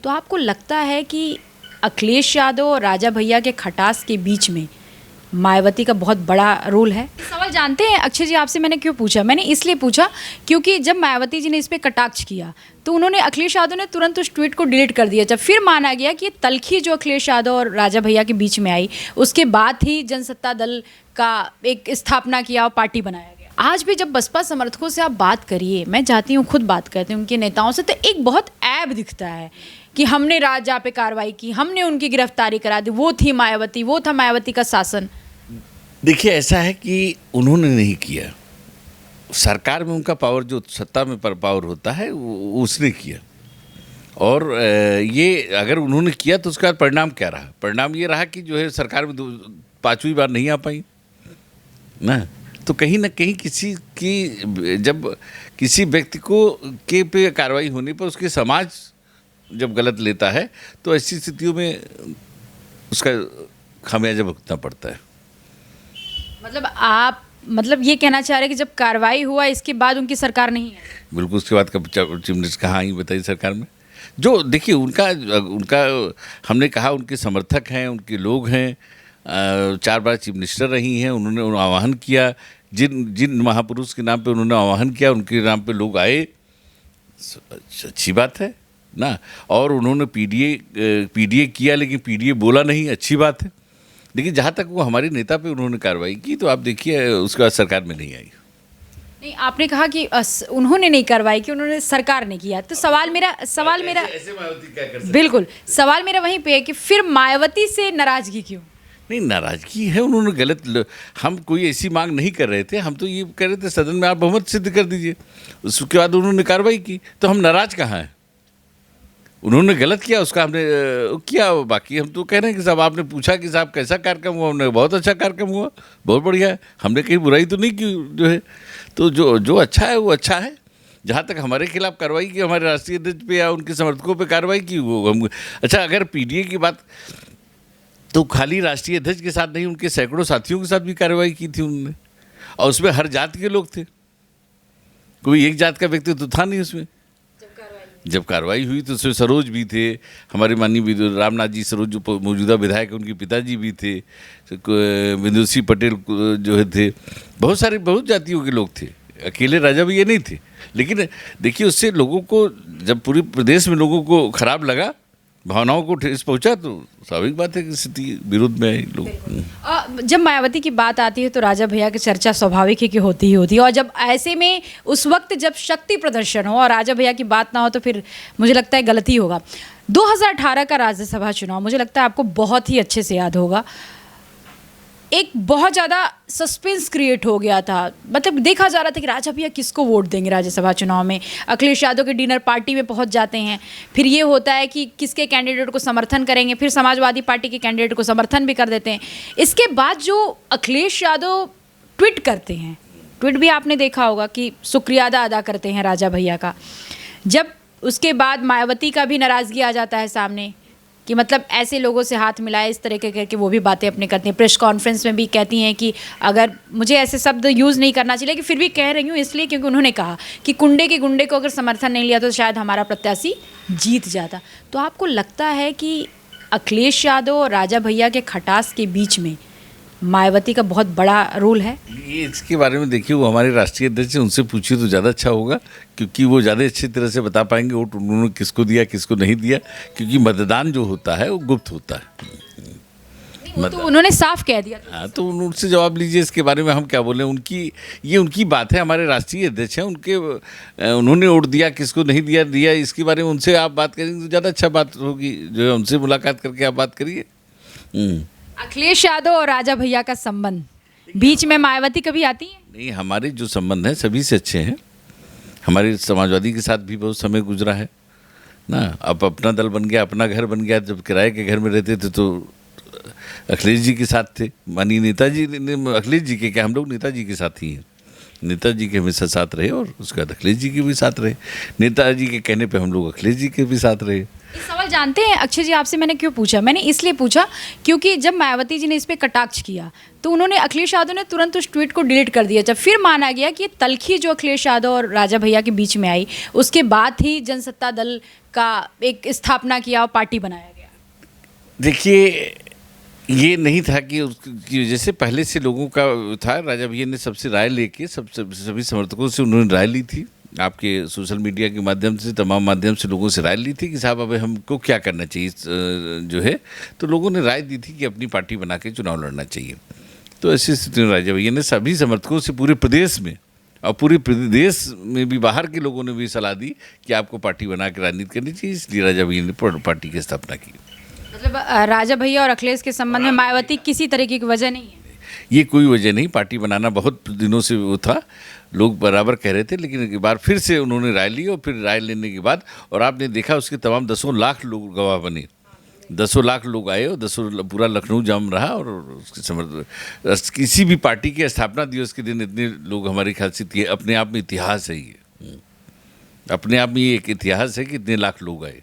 तो आपको लगता है कि अखिलेश यादव और राजा भैया के खटास के बीच में मायावती का बहुत बड़ा रोल है? सवाल जानते हैं अक्षय जी, आपसे मैंने क्यों पूछा? मैंने इसलिए पूछा क्योंकि जब मायावती जी ने इस पे कटाक्ष किया तो उन्होंने, अखिलेश यादव ने तुरंत उस ट्वीट को डिलीट कर दिया। जब फिर माना गया कि ये तल्खी जो अखिलेश यादव और राजा भैया के बीच में आई, उसके बाद ही जनसत्ता दल का एक स्थापना किया और पार्टी बनाया गया। आज भी जब बसपा समर्थकों से आप बात करिए, मैं चाहती हूँ खुद बात करती हूँ उनके नेताओं से, तो एक बहुत ऐब दिखता है कि हमने राजा पे कार्रवाई की, हमने उनकी गिरफ्तारी करा दी, वो थी मायावती, वो था मायावती का शासन। देखिए, ऐसा है कि उन्होंने नहीं किया, सरकार में उनका पावर, जो सत्ता में पावर होता है, उसने किया। और ये अगर उन्होंने किया तो उसका परिणाम क्या रहा? परिणाम ये रहा कि जो है सरकार में 5वीं बार नहीं आ पाई ना। तो कहीं ना कहीं किसी की, जब किसी व्यक्ति को के पे कार्रवाई होने पर उसके समाज जब गलत लेता है तो ऐसी स्थितियों में उसका खामियाजा भुगतना पड़ता है। मतलब आप ये कहना चाह रहे हैं कि जब कार्रवाई हुआ इसके बाद उनकी सरकार नहीं है? बिल्कुल, उसके बाद चीफ मिनिस्टर कहाँ आई बताइए सरकार में? जो देखिए उनका हमने कहा उनके समर्थक हैं, उनके लोग हैं, 4 बार चीफ मिनिस्टर रही हैं, उन्होंने आह्वान किया, जिन महापुरुष के नाम पे उन्होंने आह्वान किया उनके नाम पे लोग आए, अच्छी बात है ना। और उन्होंने पीडीए किया, लेकिन पीडीए बोला नहीं, अच्छी बात है। लेकिन जहाँ तक वो हमारे नेता पे उन्होंने कार्रवाई की तो आप देखिए उसके बाद सरकार में नहीं आई। नहीं, आपने कहा कि उन्होंने नहीं कार्रवाई की, उन्होंने, सरकार ने किया। तो सवाल मेरा ऐसे मायावती क्या कर सकते? बिल्कुल, सवाल मेरा वहीं पे है कि फिर मायावती से नाराजगी क्यों? नहीं, नाराजगी है, उन्होंने गलत, हम कोई ऐसी मांग नहीं कर रहे थे, हम तो ये कह रहे थे सदन में आप बहुमत सिद्ध कर दीजिए। उसके बाद उन्होंने कार्रवाई की, तो हम नाराज कहाँ हैं? उन्होंने गलत किया, उसका हमने किया। बाकी हम तो कह रहे हैं कि साहब, आपने पूछा कि साहब कैसा कार्यक्रम हुआ, हमने बहुत अच्छा कार्यक्रम हुआ, बहुत बढ़िया है, हमने कहीं बुराई तो नहीं की जो है। तो जो अच्छा है वो अच्छा है। जहाँ तक हमारे खिलाफ कार्रवाई की, हमारे राष्ट्रीय अध्यक्ष पे या उनके समर्थकों पे कार्रवाई की, वो हम अच्छा। अगर पीडीए की बात, तो खाली राष्ट्रीय अध्यक्ष के साथ नहीं, उनके सैकड़ों साथियों के साथ भी कार्रवाई की थी उन्होंने, और उसमें हर जाति के लोग थे, कोई एक जात का व्यक्ति तो था नहीं उसमें। जब कार्रवाई हुई तो उसमें सरोज भी थे, हमारे माननीय रामनाथ जी सरोज जो मौजूदा विधायक, उनके पिताजी भी थे, विदुषी पटेल जो थे, बहुत जातियों के लोग थे, अकेले राजा भैया नहीं थे। लेकिन देखिए, उससे लोगों को, जब पूरे प्रदेश में लोगों को खराब लगा, भावनाओं को ठेस पहुंचा, तो स्वाभाविक बात है कि स्थिति विरोध में आई लोग। जब मायावती की बात आती है तो राजा भैया की चर्चा स्वाभाविक है कि होती ही होती है, और जब ऐसे में उस वक्त जब शक्ति प्रदर्शन हो और राजा भैया की बात ना हो तो फिर मुझे लगता है गलती होगा। 2018 का राज्यसभा चुनाव मुझे लगता है आपको बहुत ही अच्छे से याद होगा। एक बहुत ज़्यादा सस्पेंस क्रिएट हो गया था, मतलब देखा जा रहा था कि राजा भैया किसको वोट देंगे राज्यसभा चुनाव में। अखिलेश यादव के डिनर पार्टी में पहुंच जाते हैं, फिर ये होता है कि किसके कैंडिडेट को समर्थन करेंगे, फिर समाजवादी पार्टी के कैंडिडेट को समर्थन भी कर देते हैं। इसके बाद जो अखिलेश यादव ट्वीट करते हैं, ट्वीट भी आपने देखा होगा कि शुक्रिया अदा करते हैं राजा भैया का। जब उसके बाद मायावती का भी नाराज़गी आ जाता है सामने कि मतलब ऐसे लोगों से हाथ मिलाए, इस तरह के करके वो भी बातें अपने करती हैं। प्रेस कॉन्फ्रेंस में भी कहती हैं कि अगर, मुझे ऐसे शब्द यूज़ नहीं करना चाहिए कि फिर भी कह रही हूँ इसलिए क्योंकि उन्होंने कहा कि कुंडे के गुंडे को अगर समर्थन नहीं लिया तो शायद हमारा प्रत्याशी जीत जाता। तो आपको लगता है कि अखिलेश यादव और राजा भैया के खटास के बीच में मायावती का बहुत बड़ा रोल है? ये इसके बारे में देखिए, वो हमारे राष्ट्रीय अध्यक्ष हैं, उनसे पूछिए तो ज़्यादा अच्छा होगा, क्योंकि वो ज़्यादा अच्छी तरह से बता पाएंगे वोट उन्होंने किसको दिया, किसको नहीं दिया, क्योंकि मतदान जो होता है वो गुप्त होता है। तो उन्होंने साफ कह दिया। हाँ, तो उनसे जवाब लीजिए, इसके बारे में हम क्या बोलें। उनकी बात है, हमारे राष्ट्रीय अध्यक्ष हैं, उन्होंने वोट दिया, किसको नहीं दिया, इसके बारे में उनसे आप बात करेंगे तो ज़्यादा अच्छा बात होगी, जो है उनसे मुलाकात करके आप बात करिए। अखिलेश यादव और राजा भैया का संबंध, बीच में मायावती कभी आती है? नहीं, हमारे जो संबंध हैं सभी से अच्छे हैं। हमारे समाजवादी के साथ भी बहुत समय गुजरा है ना। अब अपना दल बन गया, अपना घर बन गया। जब किराए के घर में रहते थे तो अखिलेश जी के साथ थे, माननीय नेताजी ने, अखिलेश जी के क्या, हम लोग नेताजी के साथ ही हैं। नेताजी के हमेशा साथ रहे और उसके बाद अखिलेश जी के भी साथ रहे। नेताजी के कहने पे हम लोग अखिलेश जी के भी साथ रहे। ये सवाल जानते हैं अक्षय जी, आपसे मैंने क्यों पूछा? मैंने इसलिए पूछा क्योंकि जब मायावती जी ने इस पे कटाक्ष किया तो उन्होंने, अखिलेश यादव ने तुरंत उस ट्वीट को डिलीट कर दिया। जब फिर माना गया कि ये तल्खी जो अखिलेश यादव और राजा भैया के बीच में आई, उसके बाद ही जनसत्ता दल का एक स्थापना किया और पार्टी बनाया गया? देखिए, ये नहीं था कि उसकी वजह से पहले से लोगों का था। राजा भैया ने सबसे राय लेके सभी समर्थकों से उन्होंने राय ली थी, आपके सोशल मीडिया के माध्यम से, तमाम माध्यम से लोगों से राय ली थी कि साहब अब हमको क्या करना चाहिए जो है। तो लोगों ने राय दी थी कि अपनी पार्टी बना के चुनाव लड़ना चाहिए। तो ऐसी स्थिति में राजा भैया ने सभी समर्थकों से पूरे प्रदेश में और पूरे प्रदेश में भी बाहर के लोगों ने भी सलाह दी कि आपको पार्टी बना के राजनीति करनी चाहिए। इसलिए राजा भैया ने पार्टी की स्थापना की। मतलब राजा भैया और अखिलेश के संबंध में मायावती किसी तरीके की वजह नहीं है? ये कोई वजह नहीं, पार्टी बनाना बहुत दिनों से वो था, लोग बराबर कह रहे थे, लेकिन एक बार फिर से उन्होंने राय ली और फिर राय लेने के बाद और आपने देखा उसके तमाम 10 लाख लोग गवाह बने, 10 लाख लोग आए और 10 पूरा लखनऊ जाम रहा। और उसके किसी भी पार्टी की स्थापना दिवस के दिन इतने लोग, हमारे ख्याल से अपने आप में इतिहास है ये, अपने आप में ये एक इतिहास है कि इतने लाख लोग आए।